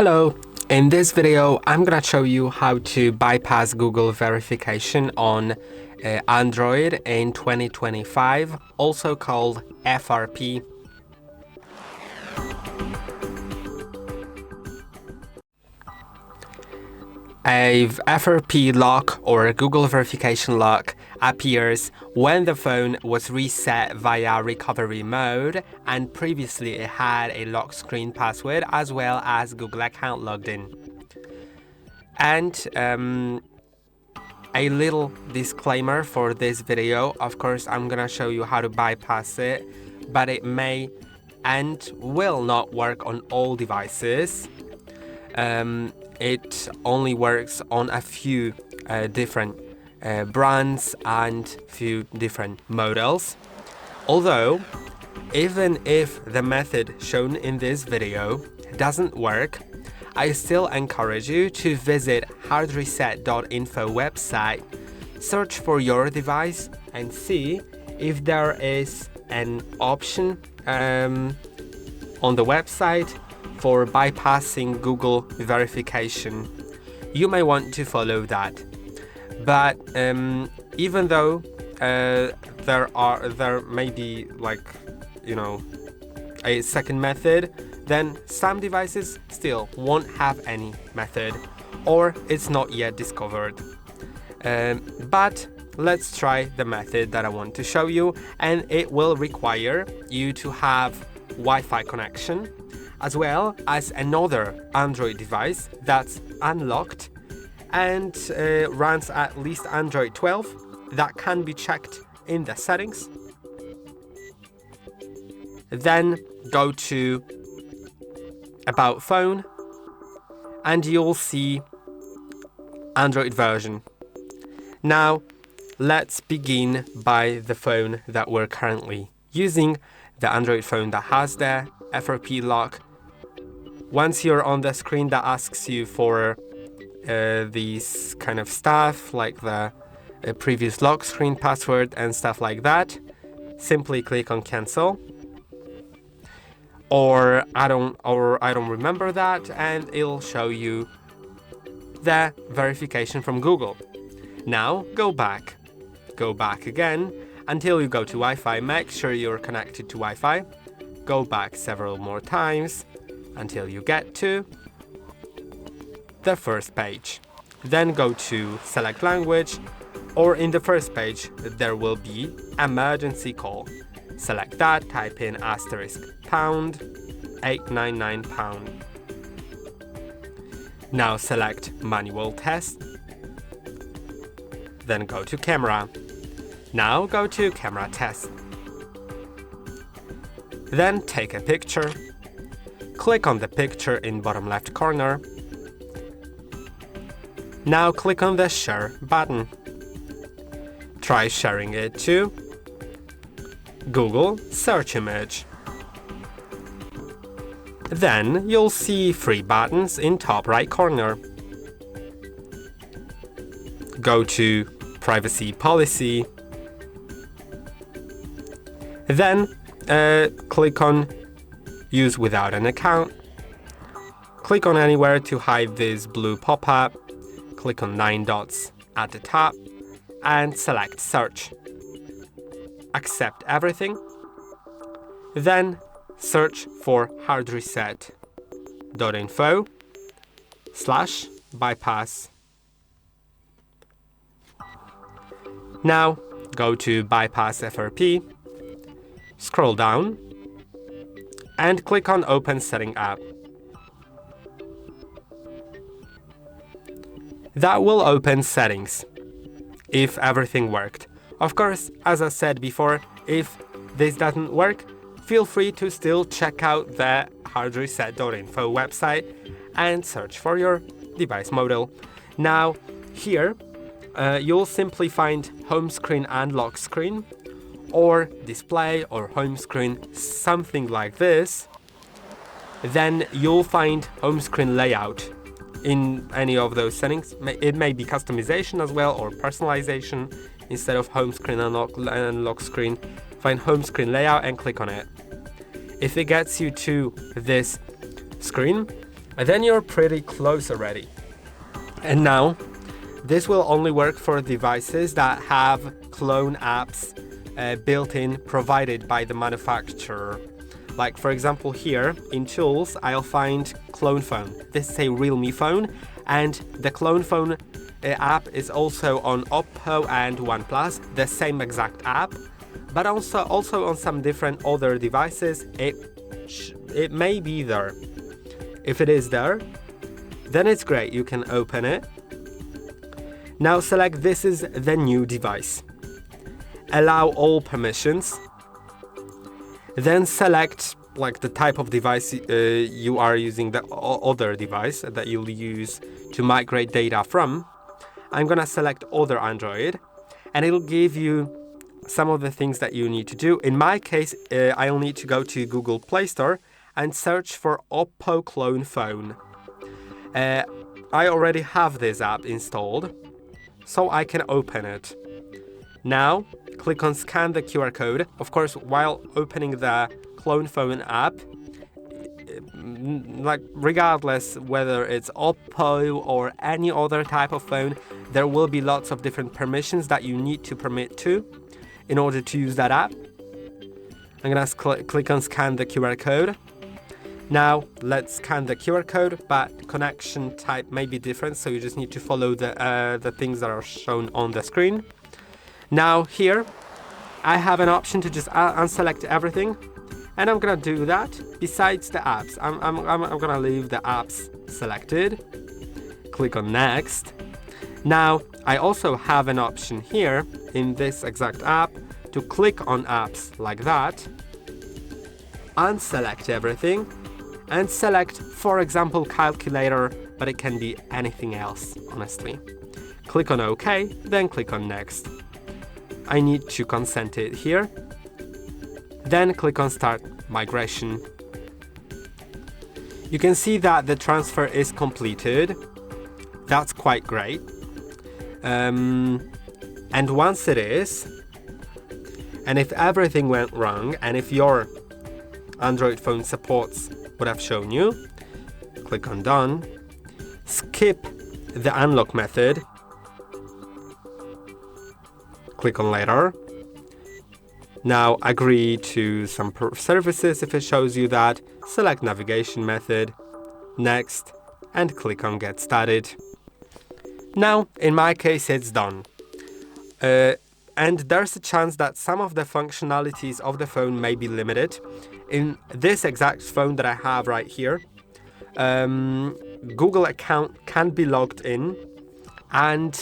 Hello, in this video I'm gonna show you how to bypass Google verification on Android in 2025, also called FRP. A FRP lock or Google verification lock appears when the phone was reset via recovery mode and previously it had a lock screen password as well as Google account logged in. And a little disclaimer for this video, of course I'm gonna show you how to bypass it, but it may and will not work on all devices. It only works on a few different brands and few different models. Although, even if the method shown in this video doesn't work, I still encourage you to visit HardReset.Info website, search for your device and see if there is an option on the website for bypassing Google verification. You may want to follow that. But even though there may be a second method, then some devices still won't have any method or it's not yet discovered. But let's try the method that I want to show you, and it will require you to have Wi-Fi connection as well as another Android device that's unlocked and runs at least Android 12. That can be checked in the settings. Then go to About Phone and you'll see Android version. Now let's begin by the phone that we're currently using, the Android phone that has the FRP lock. Once you're on the screen that asks you for these kind of stuff like the previous lock screen password and stuff like that, simply click on cancel or I don't remember that, and it'll show you the verification from Google. Now go back again until you go to Wi-Fi. Make sure you're connected to Wi-Fi. Go back several more times until you get to the first page. Then go to select language, or in the first page there will be emergency call. Select that, type in *899#. Now select manual test. Then go to camera. Now go to camera test. Then take a picture. Click on the picture in bottom left corner. Now click on the share button. Try sharing it to Google search image. Then you'll see three buttons in top right corner. Go to privacy policy. Then click on use without an account. Click on anywhere to hide this blue pop-up. Click on 9 dots at the top and select search. Accept everything. Then search for HardReset.Info/bypass. Now go to bypass FRP. Scroll down and click on Open Setting App. That will open settings if everything worked. Of course, as I said before, if this doesn't work, feel free to still check out the HardReset.Info website and search for your device model. Now here you'll simply find home screen and lock screen, or display or home screen, something like this. Then you'll find home screen layout in any of those settings. It may be customization as well, or personalization. Instead of home screen and lock screen, find home screen layout and click on it. If it gets you to this screen, And then you're pretty close already. And now, this will only work for devices that have clone apps built in, provided by the manufacturer. Like for example here, in Tools, I'll find Clone Phone. This is a Realme phone, and the Clone Phone app is also on OPPO and OnePlus, the same exact app, but also on some different other devices. It may be there. If it is there, then it's great, you can open it. Now select this is the new device. Allow all permissions. Then select like the type of device you are using, the other device that you'll use to migrate data from. I'm gonna select other Android, and it'll give you some of the things that you need to do. In my case, I'll need to go to Google Play Store and search for OPPO Clone Phone. I already have this app installed, so I can open it. Now, click on Scan the QR code. Of course, while opening the Clone Phone app, like regardless whether it's OPPO or any other type of phone, there will be lots of different permissions that you need to permit to in order to use that app. I'm gonna click on Scan the QR code. Now let's scan the QR code, but connection type may be different, so you just need to follow the things that are shown on the screen. Now here, I have an option to just unselect everything, and I'm gonna do that. Besides the apps, I'm gonna leave the apps selected. Click on Next. Now I also have an option here in this exact app to click on apps like that, unselect everything, and select, for example, calculator, but it can be anything else, honestly. Click on OK, then click on Next. I need to consent it here. Then click on Start Migration. You can see that the transfer is completed. That's quite great. And once it is, and if everything went wrong, and if your Android phone supports what I've shown you, click on Done, skip the unlock method, click on Later. Now agree to some services if it shows you that, select navigation method, Next, and click on Get Started. Now, in my case, it's done. And there's a chance that some of the functionalities of the phone may be limited. In this exact phone that I have right here, Google account can be logged in, and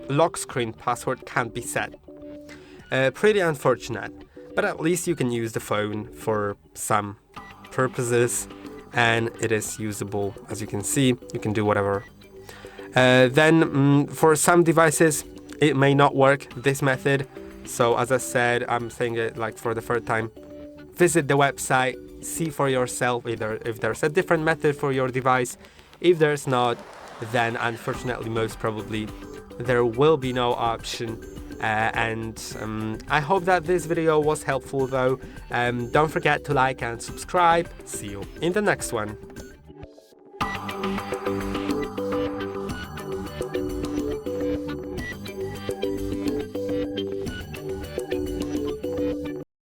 lock screen password can't be set. Pretty unfortunate, but at least you can use the phone for some purposes, and it is usable. As you can see, you can do whatever. Then for some devices, it may not work, this method. So as I said, I'm saying it like for the third time, visit the website, see for yourself either if there's a different method for your device. If there's not, then unfortunately, most probably, there will be no option. I hope that this video was helpful though. Don't forget to like and subscribe. See you in the next one.